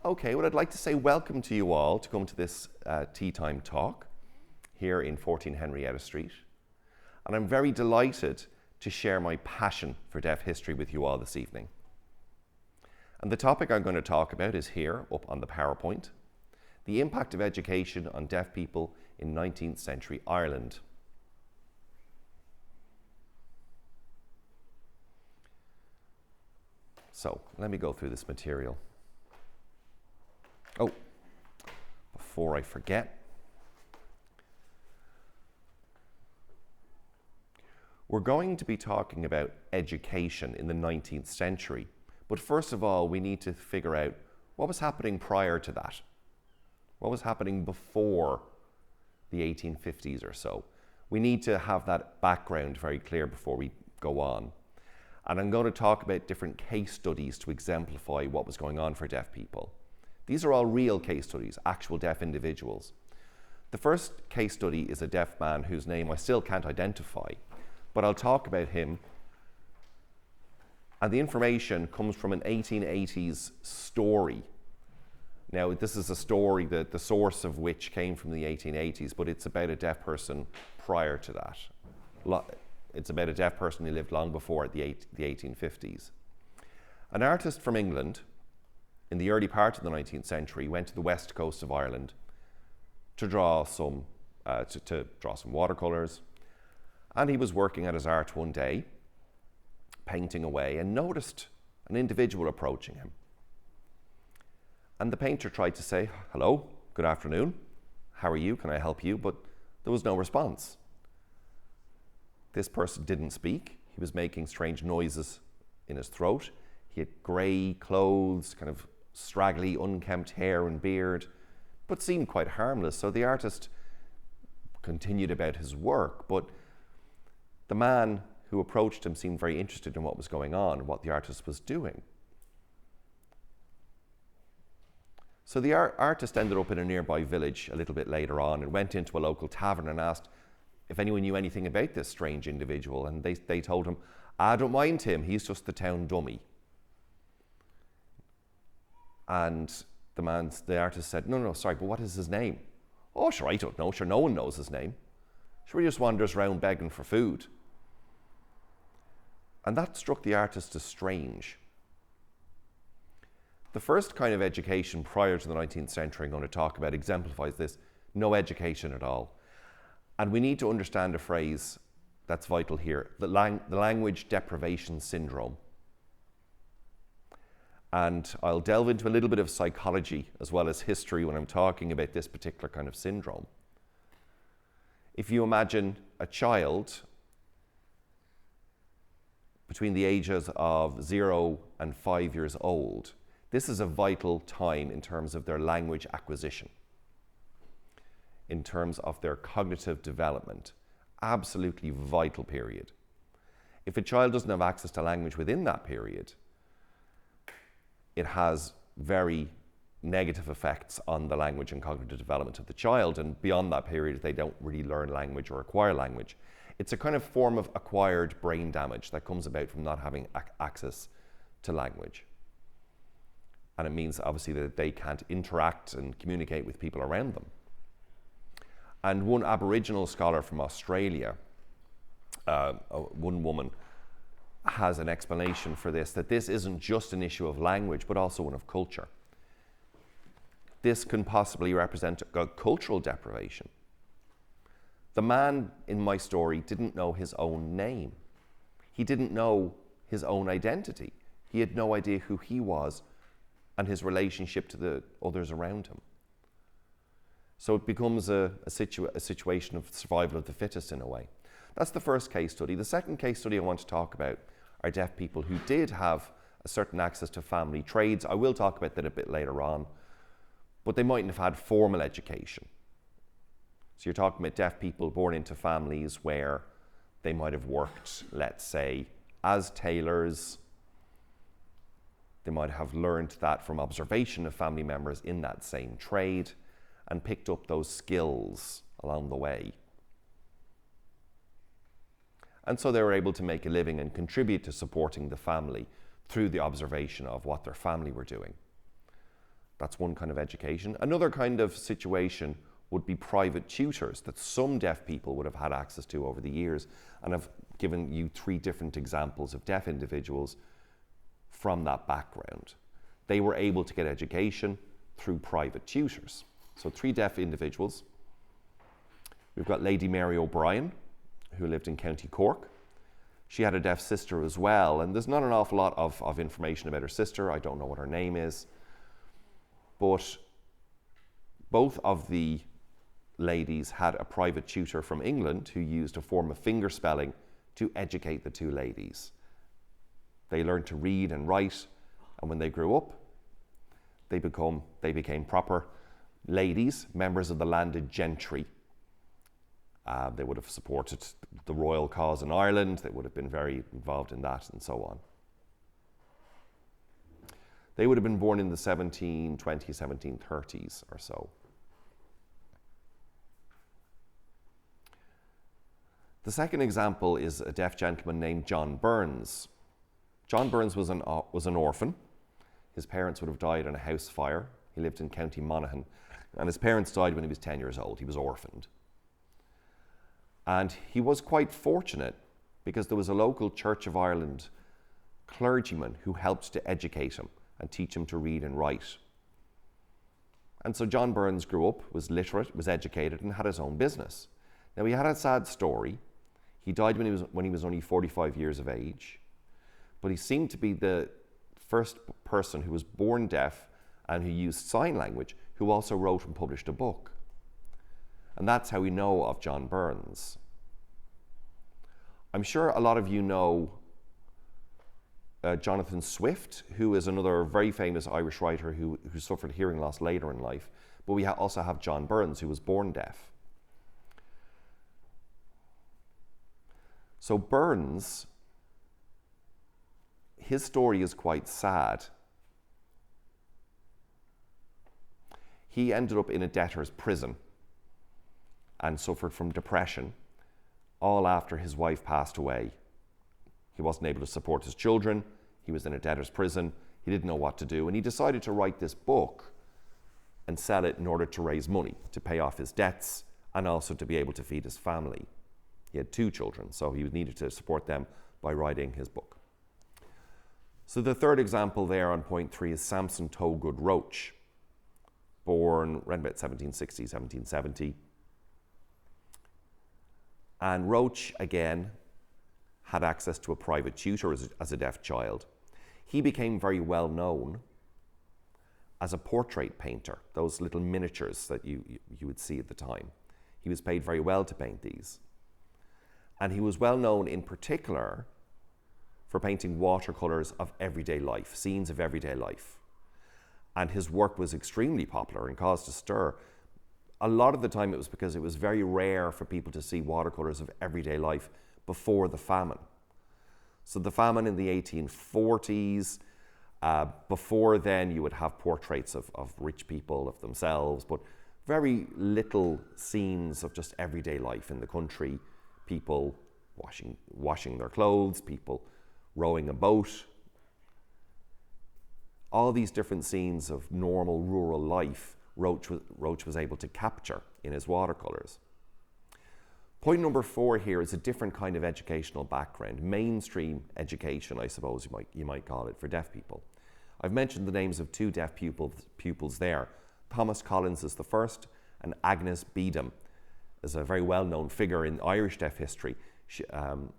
Okay, well, I'd like to say welcome to you all to come to this Teatime Talk here in 14 Henrietta Street. And I'm very delighted to share my passion for deaf history with you all this evening. And the topic I'm going to talk about is here, up on the PowerPoint: the impact of education on deaf people in 19th century Ireland. So, let me go through this material. Oh, before I forget, we're going to be talking about education in the 19th century. But first of all, we need to figure out what was happening prior to that. What was happening before the 1850s or so? We need to have that background very clear before we go on. And I'm going to talk about different case studies to exemplify what was going on for deaf people. These are all real case studies, actual deaf individuals. The first case study is a deaf man whose name I still can't identify, but I'll talk about him. And the information comes from an 1880s story. Now, this is a story that the source of which came from the 1880s, but it's about a deaf person prior to that. It's about a deaf person who lived long before the 1850s. An artist from England in the early part of the 19th century went to the west coast of Ireland to draw some watercolours, and he was working at his art one day, painting away, and noticed an individual approaching him. And the painter tried to say, "Hello, good afternoon, how are you, can I help you?" But there was no response. This person didn't speak. He was making strange noises in his throat. He had grey clothes, kind of straggly, unkempt hair and beard, but seemed quite harmless. So the artist continued about his work, but the man who approached him seemed very interested in what was going on, what the artist was doing. So the artist ended up in a nearby village a little bit later on and went into a local tavern and asked if anyone knew anything about this strange individual, and they told him, "I don't mind him, he's just the town dummy." And the artist said, no, sorry, but what is his name? "Oh, sure, I don't know. Sure, no one knows his name. Sure, he just wanders around begging for food." And that struck the artist as strange. The first kind of education prior to the 19th century I'm going to talk about exemplifies this: no education at all. And we need to understand a phrase that's vital here: the language deprivation syndrome. And I'll delve into a little bit of psychology as well as history when I'm talking about this particular kind of syndrome. If you imagine a child between the ages of 0 and 5 years old, this is a vital time in terms of their language acquisition, in terms of their cognitive development. Absolutely vital period. If a child doesn't have access to language within that period, it has very negative effects on the language and cognitive development of the child, and beyond that period they don't really learn language or acquire language. It's a kind of form of acquired brain damage that comes about from not having access to language. And it means obviously that they can't interact and communicate with people around them. And one Aboriginal scholar from Australia, one woman, has an explanation for this, that this isn't just an issue of language, but also one of culture. This can possibly represent a cultural deprivation. The man in my story didn't know his own name. He didn't know his own identity. He had no idea who he was and his relationship to the others around him. So it becomes a situation of survival of the fittest in a way. That's the first case study. The second case study I want to talk about are deaf people who did have a certain access to family trades. I will talk about that a bit later on, but they mightn't have had formal education. So you're talking about deaf people born into families where they might have worked, let's say, as tailors. They might have learned that from observation of family members in that same trade and picked up those skills along the way. And so they were able to make a living and contribute to supporting the family through the observation of what their family were doing. That's one kind of education. Another kind of situation would be private tutors that some deaf people would have had access to over the years. And I've given you 3 different examples of deaf individuals from that background. They were able to get education through private tutors. So 3 deaf individuals. We've got Lady Mary O'Brien, who lived in County Cork. She had a deaf sister as well, and there's not an awful lot of information about her sister. I don't know what her name is. But both of the ladies had a private tutor from England who used a form of finger spelling to educate the 2 ladies. They learned to read and write, and when they grew up, they became proper ladies, members of the landed gentry. They would have supported the royal cause in Ireland. They would have been very involved in that and so on. They would have been born in the 1730s or so. The second example is a deaf gentleman named John Burns. John Burns was an orphan. His parents would have died in a house fire. He lived in County Monaghan, and his parents died when he was 10 years old. He was orphaned. And he was quite fortunate because there was a local Church of Ireland clergyman who helped to educate him and teach him to read and write. And so John Burns grew up, was literate, was educated, and had his own business. Now, he had a sad story. He died when he was only 45 years of age, but he seemed to be the first person who was born deaf and who used sign language, who also wrote and published a book. And that's how we know of John Burns. I'm sure a lot of you know Jonathan Swift, who is another very famous Irish writer who suffered hearing loss later in life. But we also have John Burns, who was born deaf. So Burns, his story is quite sad. He ended up in a debtor's prison and suffered from depression, all after his wife passed away. He wasn't able to support his children. He was in a debtor's prison. He didn't know what to do, and he decided to write this book and sell it in order to raise money, to pay off his debts, and also to be able to feed his family. He had 2 children, so he needed to support them by writing his book. So the third example there on point 3 is Samson Togood Roach, born around about 1760, 1770. And Roach, again, had access to a private tutor as a deaf child. He became very well known as a portrait painter, those little miniatures that you would see at the time. He was paid very well to paint these. And he was well known in particular for painting watercolours of everyday life, scenes of everyday life. And his work was extremely popular and caused a stir. A lot of the time it was because it was very rare for people to see watercolours of everyday life before the famine. So the famine in the 1840s, before then you would have portraits of rich people, of themselves, but very little scenes of just everyday life in the country. People washing their clothes, people rowing a boat. All these different scenes of normal rural life Roach was able to capture in his watercolours. Point number 4 here is a different kind of educational background, mainstream education, I suppose you might call it, for deaf people. I've mentioned the names of 2 deaf pupils there. Thomas Collins is the first, and Agnes Beedham is a very well-known figure in Irish deaf history.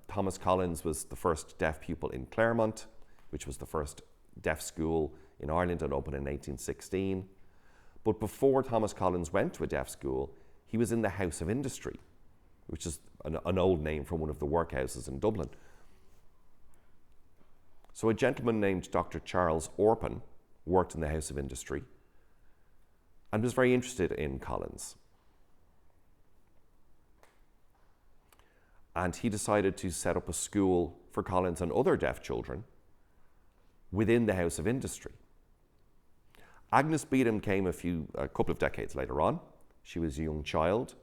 Thomas Collins was the first deaf pupil in Claremont, which was the first deaf school in Ireland and opened in 1816. But before Thomas Collins went to a deaf school, he was in the House of Industry, which is an old name for one of the workhouses in Dublin. So a gentleman named Dr. Charles Orpin worked in the House of Industry and was very interested in Collins. And he decided to set up a school for Collins and other deaf children within the House of Industry. Agnes Beedham came a couple of decades later on. She was a young child,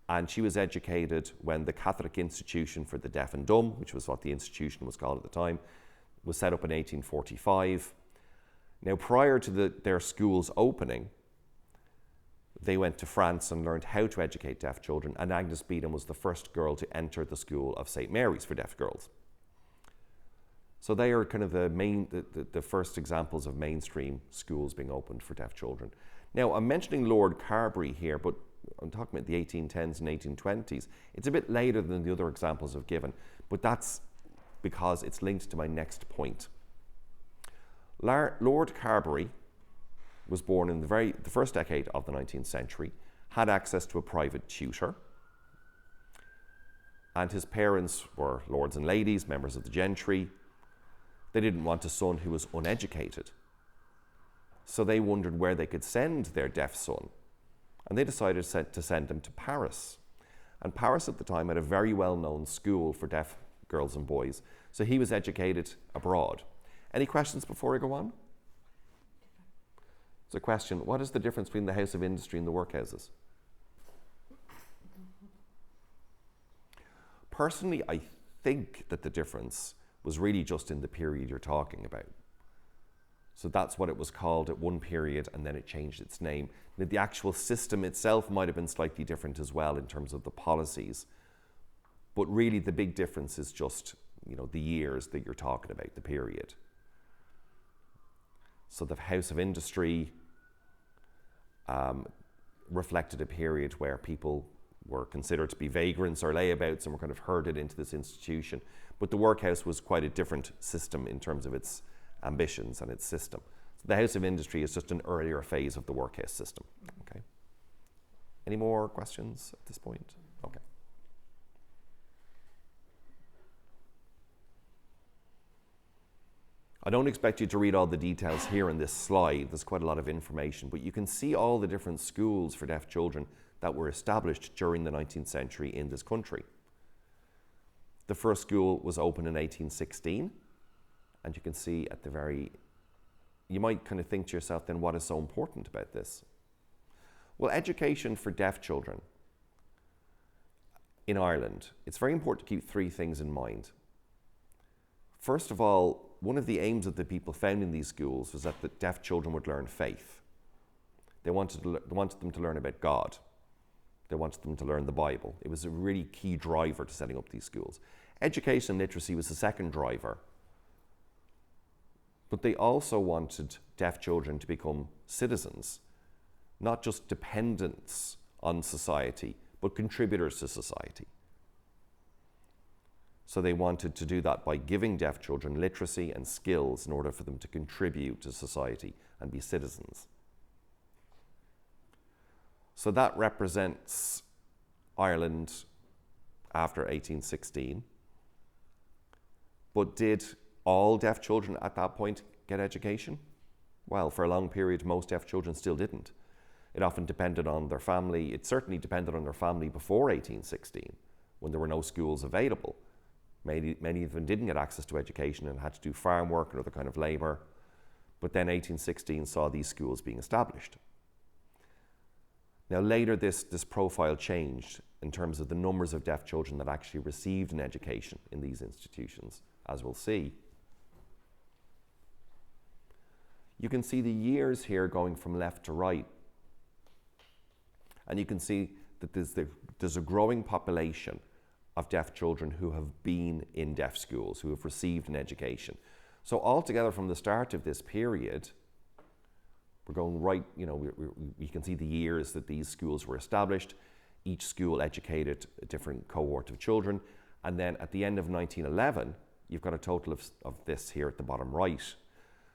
and she was educated when the Catholic Institution for the Deaf and Dumb, which was what the institution was called at the time, was set up in 1845. Now, prior to their schools opening, they went to France and learned how to educate deaf children, and Agnes Beaton was the first girl to enter the school of St. Mary's for deaf girls. So they are kind of the first examples of mainstream schools being opened for deaf children. Now, I'm mentioning Lord Carberry here, but I'm talking about the 1810s and 1820s. It's a bit later than the other examples I've given, but that's because it's linked to my next point. Lord Carberry was born in the first decade of the 19th century, had access to a private tutor, and his parents were lords and ladies, members of the gentry. They didn't want a son who was uneducated. So they wondered where they could send their deaf son. And they decided to send him to Paris. And Paris at the time had a very well-known school for deaf girls and boys. So he was educated abroad. Any questions before I go on? It's a question. What is the difference between the House of Industry and the workhouses? Personally, I think that the difference was really just in the period you're talking about. So that's what it was called at one period, and then it changed its name. Now, the actual system itself might have been slightly different as well in terms of the policies. But really the big difference is just, the years that you're talking about, the period. So the House of Industry reflected a period where people were considered to be vagrants or layabouts and were kind of herded into this institution. But the workhouse was quite a different system in terms of its ambitions and its system. So the House of Industry is just an earlier phase of the workhouse system. Okay. Any more questions at this point? Okay. I don't expect you to read all the details here in this slide. There's quite a lot of information, but you can see all the different schools for deaf children that were established during the 19th century in this country. The first school was opened in 1816, and you can see at you might kind of think to yourself, then what is so important about this? Well, education for deaf children in Ireland, it's very important to keep three things in mind. First of all, one of the aims of the people founding these schools was that the deaf children would learn faith. They wanted them to learn about God. They wanted them to learn the Bible. It was a really key driver to setting up these schools. Education and literacy was the second driver. But they also wanted deaf children to become citizens, not just dependents on society, but contributors to society. So they wanted to do that by giving deaf children literacy and skills in order for them to contribute to society and be citizens. So that represents Ireland after 1816. But did all deaf children at that point get education? Well, for a long period, most deaf children still didn't. It often depended on their family. It certainly depended on their family before 1816, when there were no schools available. Many of them didn't get access to education and had to do farm work and other kind of labour. But then 1816 saw these schools being established. Now later this profile changed in terms of the numbers of deaf children that actually received an education in these institutions, as we'll see. You can see the years here going from left to right. And you can see that there's a growing population of deaf children who have been in deaf schools, who have received an education. So altogether from the start of this period, we're going right, we can see the years that these schools were established. Each school educated a different cohort of children. And then at the end of 1911, you've got a total of this here at the bottom right.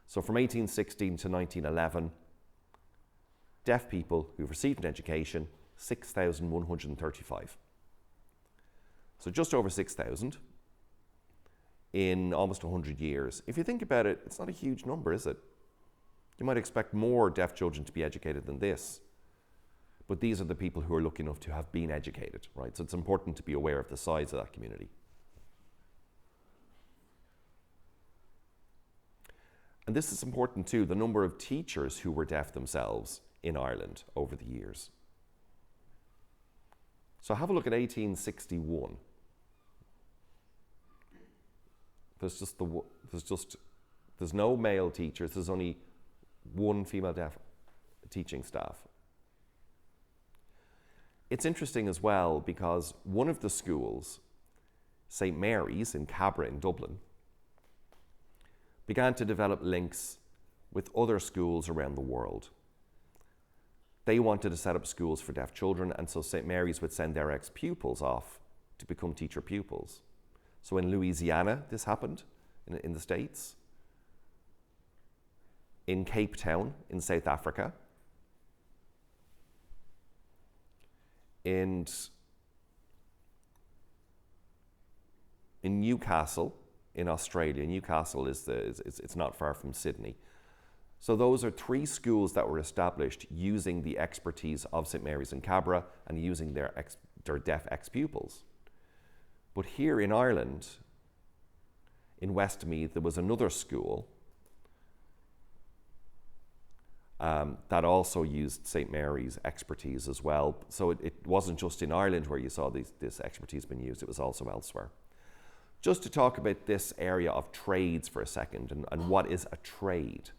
So from 1816 to 1911, deaf people who've received an education, 6,135. So just over 6,000 in almost 100 years. If you think about it, it's not a huge number, is it? You might expect more deaf children to be educated than this. But these are the people who are lucky enough to have been educated, right? So it's important to be aware of the size of that community. And this is important too, the number of teachers who were deaf themselves in Ireland over the years. So have a look at 1861. There's no male teachers. There's only one female deaf teaching staff. It's interesting as well because one of the schools, St. Mary's in Cabra in Dublin, began to develop links with other schools around the world. They wanted to set up schools for deaf children, and so St. Mary's would send their ex-pupils off to become teacher pupils. So in Louisiana, this happened, in the States. In Cape Town, in South Africa. In Newcastle, in Australia. Newcastle it's not far from Sydney. So those are 3 schools that were established using the expertise of St. Mary's and Cabra and using their deaf ex-pupils. But here in Ireland, in Westmeath, there was another school that also used St. Mary's expertise as well. So it wasn't just in Ireland where you saw this expertise being used, it was also elsewhere. Just to talk about this area of trades for a second, and what is a trade.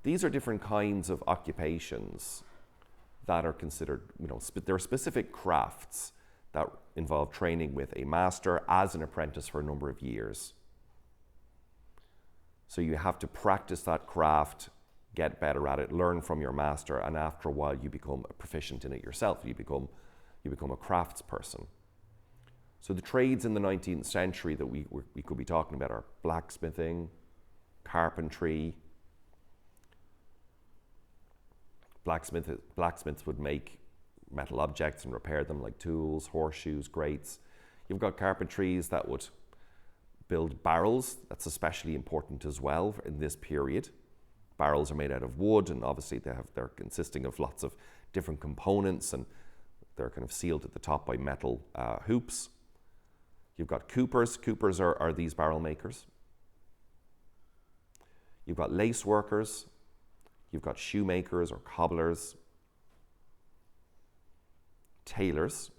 These are different kinds of occupations that are considered, there are specific crafts that involve training with a master as an apprentice for a number of years. So you have to practice that craft, get better at it, learn from your master, and after a while you become proficient in it yourself. You become a craftsperson. So the trades in the 19th century that we could be talking about are blacksmithing, carpentry. Blacksmiths would make metal objects and repair them, like tools, horseshoes, grates. You've got carpentries that would build barrels. That's especially important as well in this period. Barrels are made out of wood, and obviously they're consisting of lots of different components, and they're kind of sealed at the top by metal hoops. You've got coopers. Coopers are these barrel makers. You've got lace workers. You've got shoemakers or cobblers, tailors,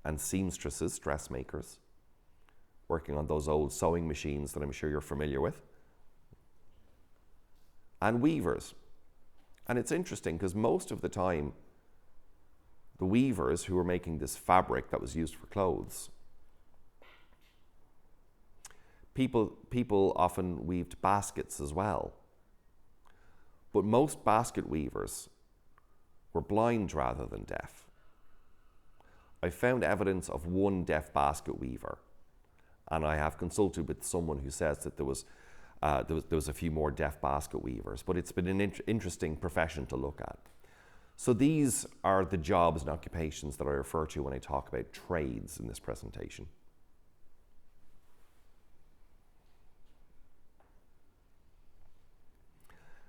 and seamstresses, dressmakers, working on those old sewing machines that I'm sure you're familiar with, and weavers. And it's interesting because most of the time, the weavers who were making this fabric that was used for clothes, people often weaved baskets as well. But most basket weavers were blind rather than deaf. I found evidence of one deaf basket weaver, and I have consulted with someone who says that there was a few more deaf basket weavers, but it's been an interesting profession to look at. So these are the jobs and occupations that I refer to when I talk about trades in this presentation.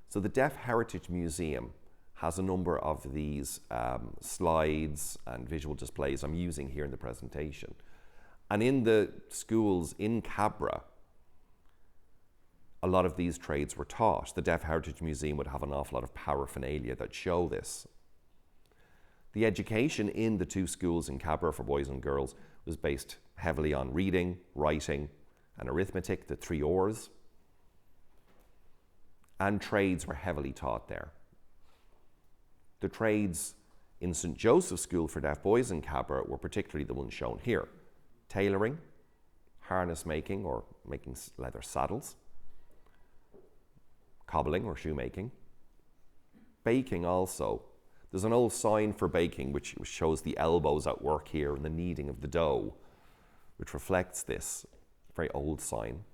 So the Deaf Heritage Museum has a number of these slides and visual displays I'm using here in the presentation. And in the schools in Cabra, a lot of these trades were taught. The Deaf Heritage Museum would have an awful lot of paraphernalia that show this. The education in the 2 schools in Cabra for boys and girls was based heavily on reading, writing, and arithmetic, the 3 R's. And trades were heavily taught there. The trades in St. Joseph's School for Deaf Boys in Cabra were particularly the ones shown here. Tailoring, harness making or making leather saddles, cobbling or shoemaking, baking also. There's an old sign for baking which shows the elbows at work here and the kneading of the dough, which reflects this very old sign.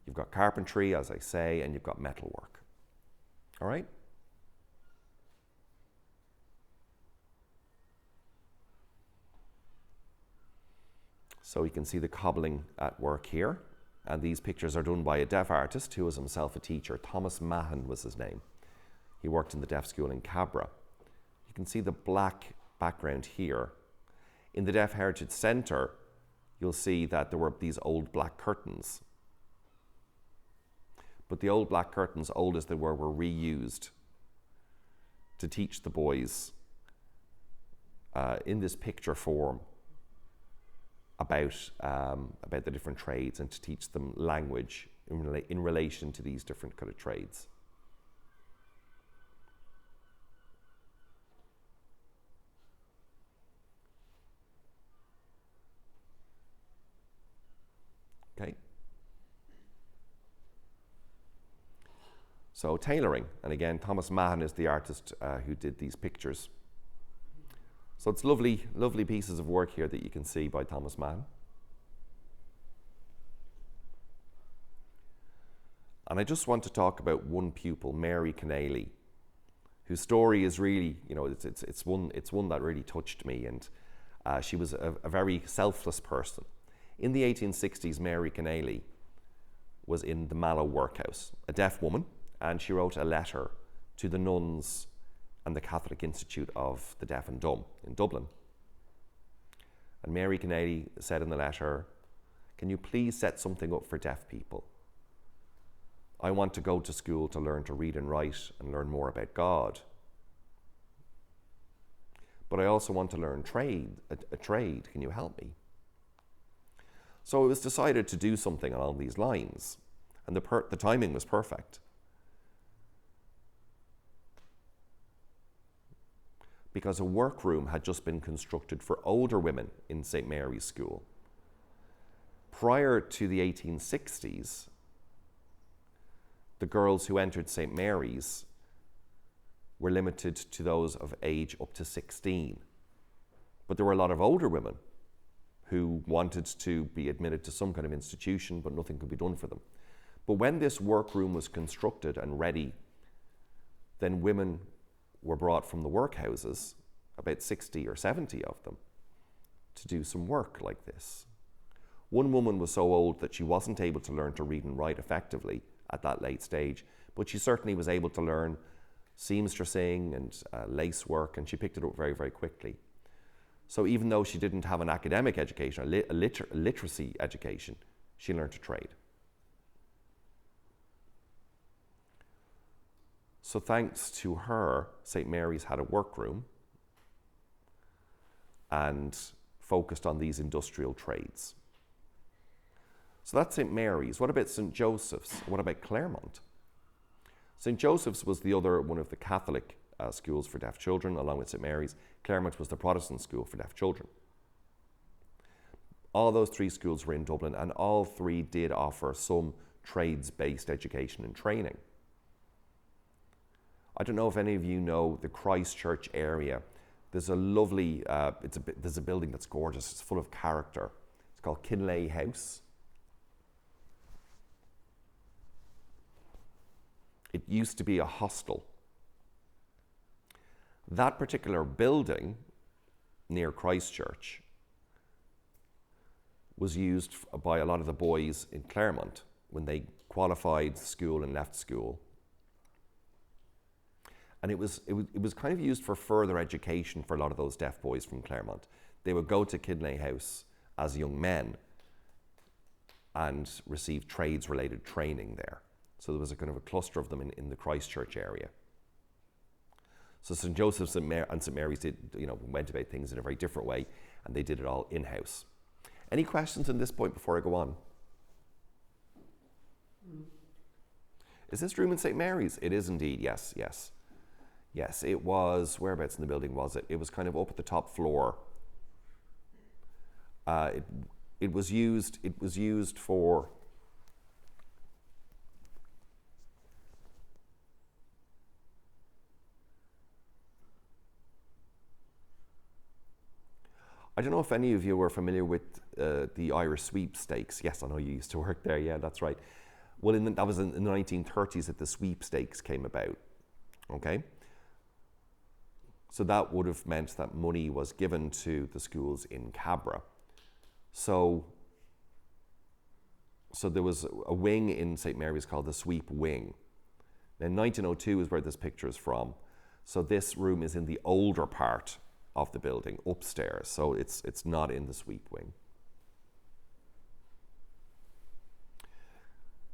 You've got carpentry, as I say, and you've got metalwork. All right? So you can see the cobbling at work here. And these pictures are done by a deaf artist who was himself a teacher. Thomas Mahon was his name. He worked in the deaf school in Cabra. You can see the black background here. In the Deaf Heritage Centre, you'll see that there were these old black curtains. But the old black curtains, old as they were reused to teach the boys in this picture form about the different trades and to teach them language in relation to these different kind of trades. Okay. So tailoring, and again, Thomas Mahan is the artist who did these pictures. So it's lovely, lovely pieces of work here that you can see by Thomas Mahan. And I just want to talk about one pupil, Mary Keneally, whose story is really, it's one that really touched me. And she was a very selfless person. In the 1860s, Mary Keneally was in the Mallow workhouse, a deaf woman, and she wrote a letter to the nuns and the Catholic Institute of the Deaf and Dumb in Dublin. And Mary Keneally said in the letter, "Can you please set something up for deaf people? I want to go to school to learn to read and write and learn more about God. But I also want to learn a trade. Can you help me?" So it was decided to do something along these lines, and the timing was perfect. Because a workroom had just been constructed for older women in St. Mary's School. Prior to the 1860s, the girls who entered St. Mary's were limited to those of age up to 16. But there were a lot of older women who wanted to be admitted to some kind of institution, but nothing could be done for them. But when this workroom was constructed and ready, then women were brought from the workhouses, about 60 or 70 of them, to do some work like this. One woman was so old that she wasn't able to learn to read and write effectively at that late stage, but she certainly was able to learn seamstressing and lace work, and she picked it up very, very quickly. So even though she didn't have an academic education, a literacy education, she learned a trade. So thanks to her, St. Mary's had a workroom and focused on these industrial trades. So that's St. Mary's. What about St. Joseph's? What about Claremont? St. Joseph's was the other one of the Catholic schools for deaf children, along with St. Mary's. Claremont was the Protestant school for deaf children. All those three schools were in Dublin, and all three did offer some trades-based education and training. I don't know if any of you know the Christchurch area. There's a lovely, there's a building that's gorgeous. It's full of character. It's called Kinlay House. It used to be a hostel. That particular building near Christchurch was used by a lot of the boys in Claremont when they qualified school and left school. And it was kind of used for further education for a lot of those deaf boys from Claremont. They would go to Kinlay House as young men and receive trades-related training there. So there was a kind of a cluster of them in the Christchurch area. So St. Joseph's and St. Mary's did, went about things in a very different way, and they did it all in-house. Any questions on this point before I go on? Is this room in St. Mary's? It is indeed, yes. Yes, it was, whereabouts in the building was it? It was kind of up at the top floor. It was used for I don't know if any of you are familiar with the Irish sweepstakes. Yes, I know you used to work there. Yeah, that's right. Well, that was in the 1930s that the sweepstakes came about. Okay? So that would have meant that money was given to the schools in Cabra. So there was a wing in St. Mary's called the Sweep Wing. Now, 1902 is where this picture is from. So this room is in the older part of the building, upstairs. So it's not in the Sweep Wing.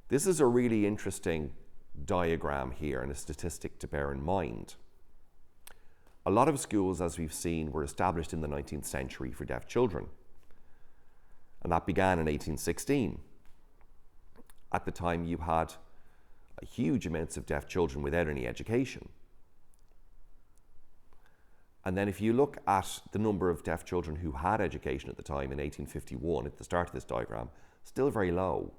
This is a really interesting diagram here and a statistic to bear in mind. A lot of schools, as we've seen, were established in the 19th century for deaf children. And that began in 1816. At the time, you had a huge amounts of deaf children without any education. And then if you look at the number of deaf children who had education at the time in 1851, at the start of this diagram, still very low.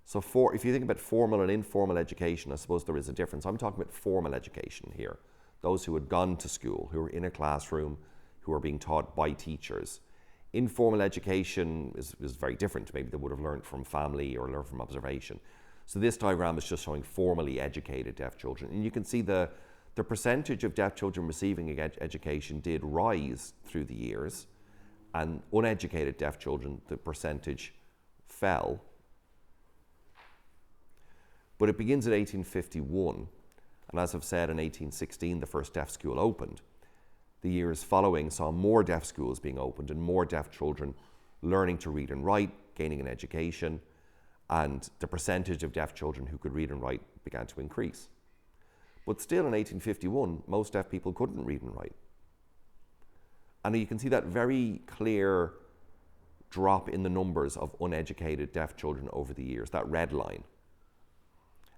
So if you think about formal and informal education, I suppose there is a difference. I'm talking about formal education here. Those who had gone to school, who were in a classroom, who were being taught by teachers. Informal education is very different. Maybe they would have learned from family or learned from observation. So this diagram is just showing formally educated deaf children. And you can see the percentage of deaf children receiving education did rise through the years, and uneducated deaf children, the percentage fell. But it begins in 1851, and as I've said, in 1816, the first deaf school opened. The years following saw more deaf schools being opened and more deaf children learning to read and write, gaining an education, and the percentage of deaf children who could read and write began to increase. But still in 1851, most deaf people couldn't read and write. And you can see that very clear drop in the numbers of uneducated deaf children over the years, that red line.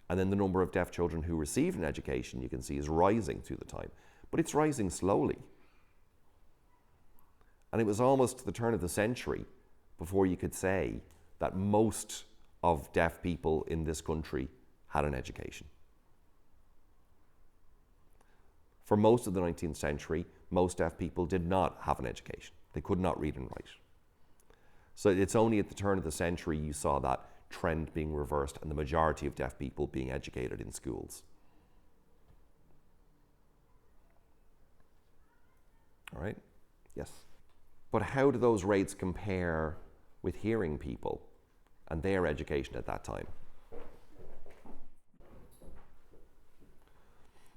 And then the number of deaf children who received an education, you can see, is rising through the time. But it's rising slowly. And it was almost the turn of the century before you could say that most of deaf people in this country had an education. For most of the 19th century, most deaf people did not have an education. They could not read and write. So it's only at the turn of the century you saw that trend being reversed and the majority of deaf people being educated in schools. All right? Yes. But how do those rates compare with hearing people and their education at that time?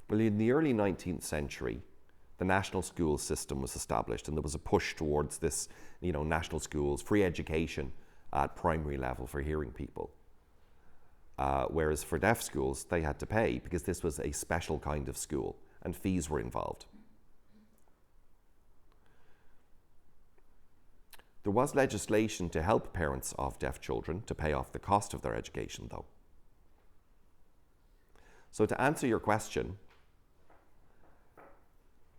Well, in the early 19th century, the national school system was established, and there was a push towards this, national schools, free education at primary level for hearing people. Whereas for deaf schools, they had to pay because this was a special kind of school and fees were involved. There was legislation to help parents of deaf children to pay off the cost of their education, though. So to answer your question,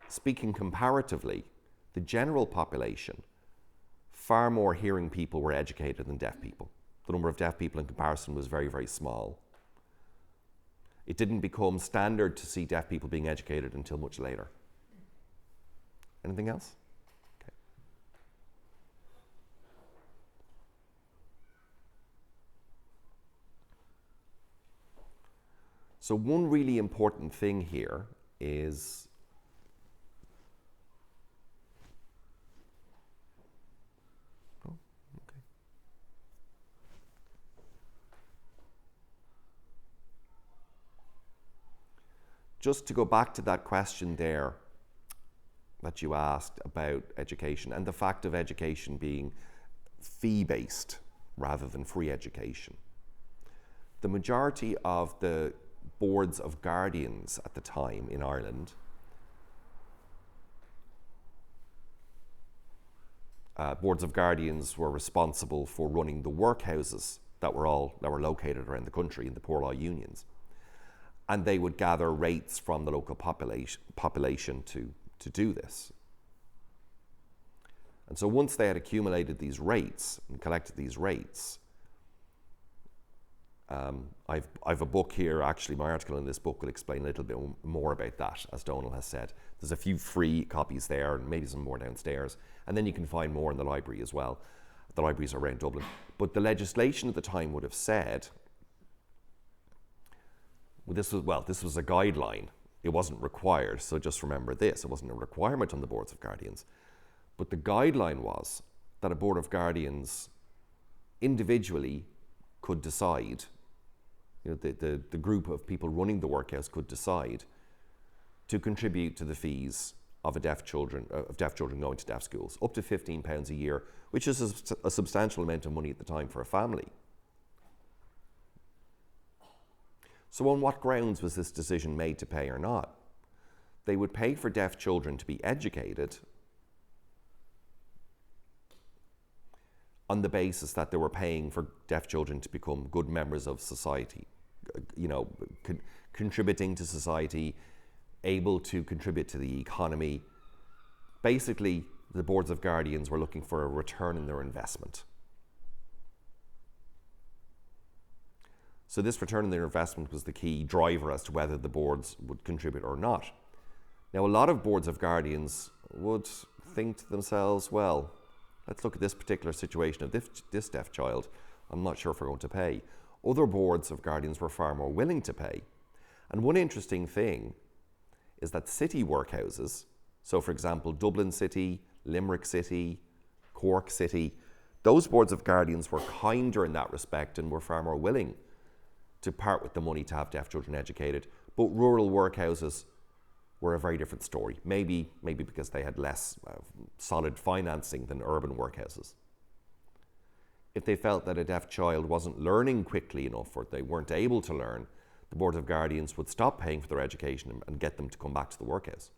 speaking comparatively, the general population, far more hearing people were educated than deaf people. The number of deaf people in comparison was very, very small. It didn't become standard to see deaf people being educated until much later. Anything else? Okay. So one really important thing here is just to go back to that question there that you asked about education and the fact of education being fee-based rather than free education. The majority of the boards of guardians at the time in Ireland boards of guardians were responsible for running the workhouses that were located around the country in the poor law unions. And they would gather rates from the local population to do this. And so once they had accumulated these rates and collected these rates, I've a book here, actually my article in this book will explain a little bit more about that, as Donal has said. There's a few free copies there and maybe some more downstairs. And then you can find more in the library as well. The libraries are around Dublin. But the legislation at the time would have said, this was a guideline. It wasn't required, so just remember this. It wasn't a requirement on the boards of guardians. But the guideline was that a board of guardians individually could decide, the group of people running the workhouse could decide to contribute to the fees of deaf children going to deaf schools, up to £15 a year, which is a substantial amount of money at the time for a family. So on what grounds was this decision made to pay or not? They would pay for deaf children to be educated on the basis that they were paying for deaf children to become good members of society, contributing to society, able to contribute to the economy. Basically, the boards of guardians were looking for a return in their investment. So this return in their investment was the key driver as to whether the boards would contribute or not. Now, a lot of boards of guardians would think to themselves, well, let's look at this particular situation of this deaf child. I'm not sure if we're going to pay. Other boards of guardians were far more willing to pay. And one interesting thing is that city workhouses, so for example, Dublin City, Limerick City, Cork City, those boards of guardians were kinder in that respect and were far more willing to part with the money to have deaf children educated. But rural workhouses were a very different story. Maybe because they had less solid financing than urban workhouses. If they felt that a deaf child wasn't learning quickly enough or they weren't able to learn, the Board of Guardians would stop paying for their education and get them to come back to the workhouse.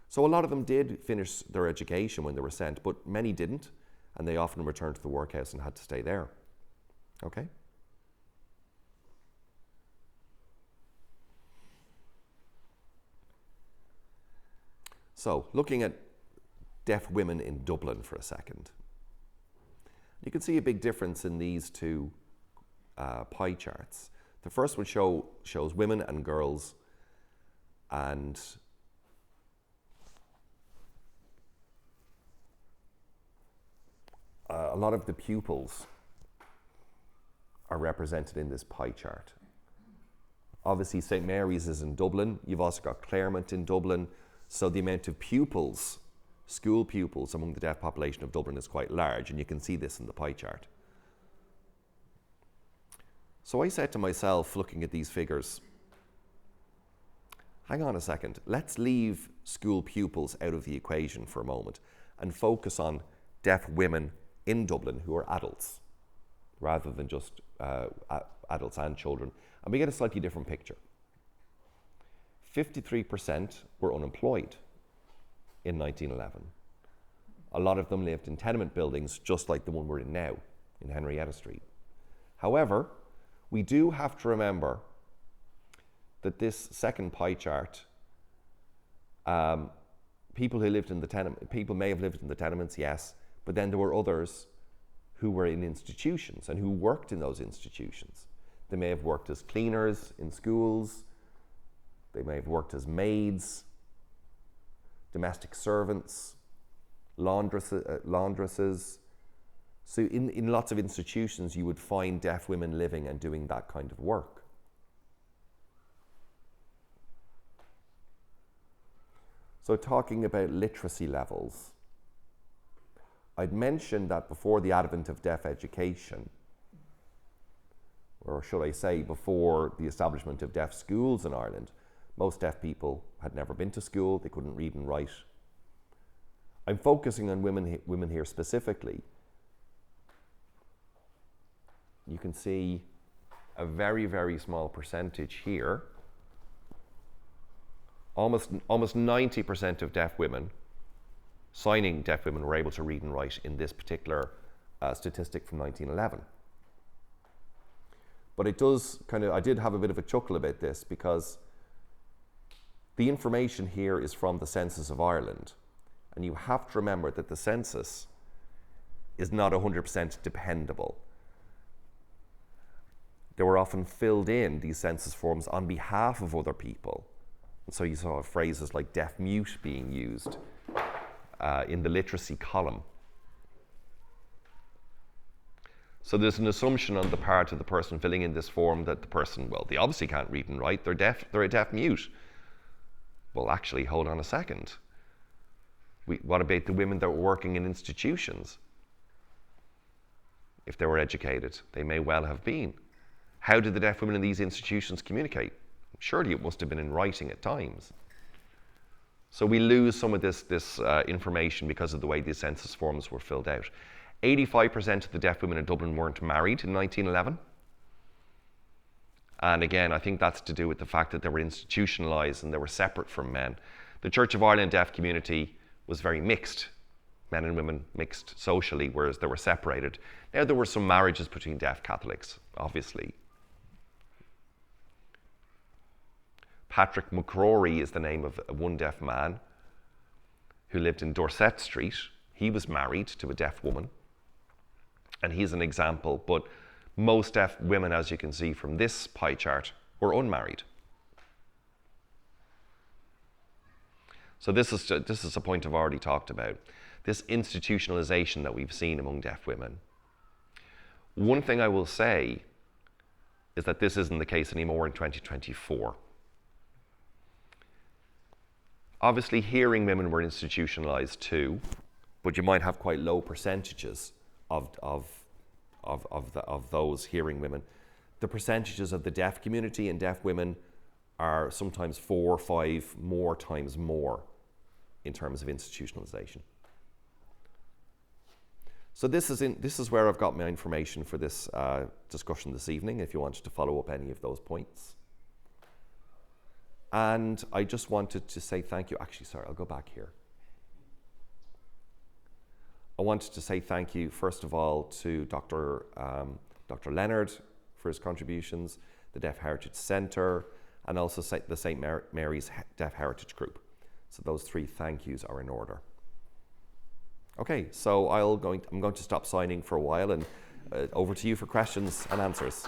So a lot of them did finish their education when they were sent, but many didn't, and they often returned to the workhouse and had to stay there. Okay? So, looking at deaf women in Dublin for a second. You can see a big difference in these two pie charts. The first one shows women and girls, and a lot of the pupils are represented in this pie chart. Obviously, St. Mary's is in Dublin. You've also got Claremont in Dublin. So the amount of pupils, school pupils among the deaf population of Dublin is quite large, and you can see this in the pie chart. So I said to myself, looking at these figures, hang on a second, let's leave school pupils out of the equation for a moment and focus on deaf women in Dublin who are adults, rather than just adults and children, and we get a slightly different picture. 53% were unemployed in 1911. A lot of them lived in tenement buildings just like the one we're in now, in Henrietta Street. However, we do have to remember that this second pie chart, people may have lived in the tenements, yes, but then there were others who were in institutions and who worked in those institutions. They may have worked as cleaners in schools. They may have worked as maids, domestic servants, laundresses. So in lots of institutions, you would find deaf women living and doing that kind of work. So talking about literacy levels, I'd mentioned that before the advent of deaf education, or should I say before the establishment of deaf schools in Ireland, most deaf people had never been to school, they couldn't read and write. I'm focusing on women here specifically. You can see a very, very small percentage here. Almost 90% of deaf women, signing deaf women, were able to read and write in this particular statistic from 1911. But it does I did have a bit of a chuckle about this because the information here is from the Census of Ireland, and you have to remember that the census is not 100% dependable. They were often filled in, these census forms, on behalf of other people. And so you saw phrases like deaf-mute being used in the literacy column. So there's an assumption on the part of the person filling in this form that the person, well, they obviously can't read and write, they're a deaf-mute. Well, actually, hold on a second. What about the women that were working in institutions? If they were educated, they may well have been. How did the deaf women in these institutions communicate? Surely it must have been in writing at times. So we lose some of this information because of the way these census forms were filled out. 85% of the deaf women in Dublin weren't married in 1911. And again, I think that's to do with the fact that they were institutionalized and they were separate from men. The Church of Ireland deaf community was very mixed. men and women mixed socially, whereas they were separated. Now, there were some marriages between deaf Catholics, obviously. Patrick McCrory is the name of one deaf man who lived in Dorset Street. He was married to a deaf woman, and he's an example, but most deaf women, as you can see from this pie chart, were unmarried. So this is a point I've already talked about. This institutionalization that we've seen among deaf women. One thing I will say is that this isn't the case anymore in 2024. Obviously, hearing women were institutionalized too, but you might have quite low percentages of those hearing women. The percentages of the deaf community and deaf women are sometimes 4 or 5 more times more in terms of institutionalization. So this is where I've got my information for this discussion this evening, if you wanted to follow up any of those points. And I just wanted to say thank you. Actually, sorry, I'll go back here. I wanted to say thank you, first of all, to Dr. Leonard for his contributions, the Deaf Heritage Centre, and also the St. Mary's Deaf Heritage Group. So those 3 thank yous are in order. Okay, so I'm going to stop signing for a while, and over to you for questions and answers.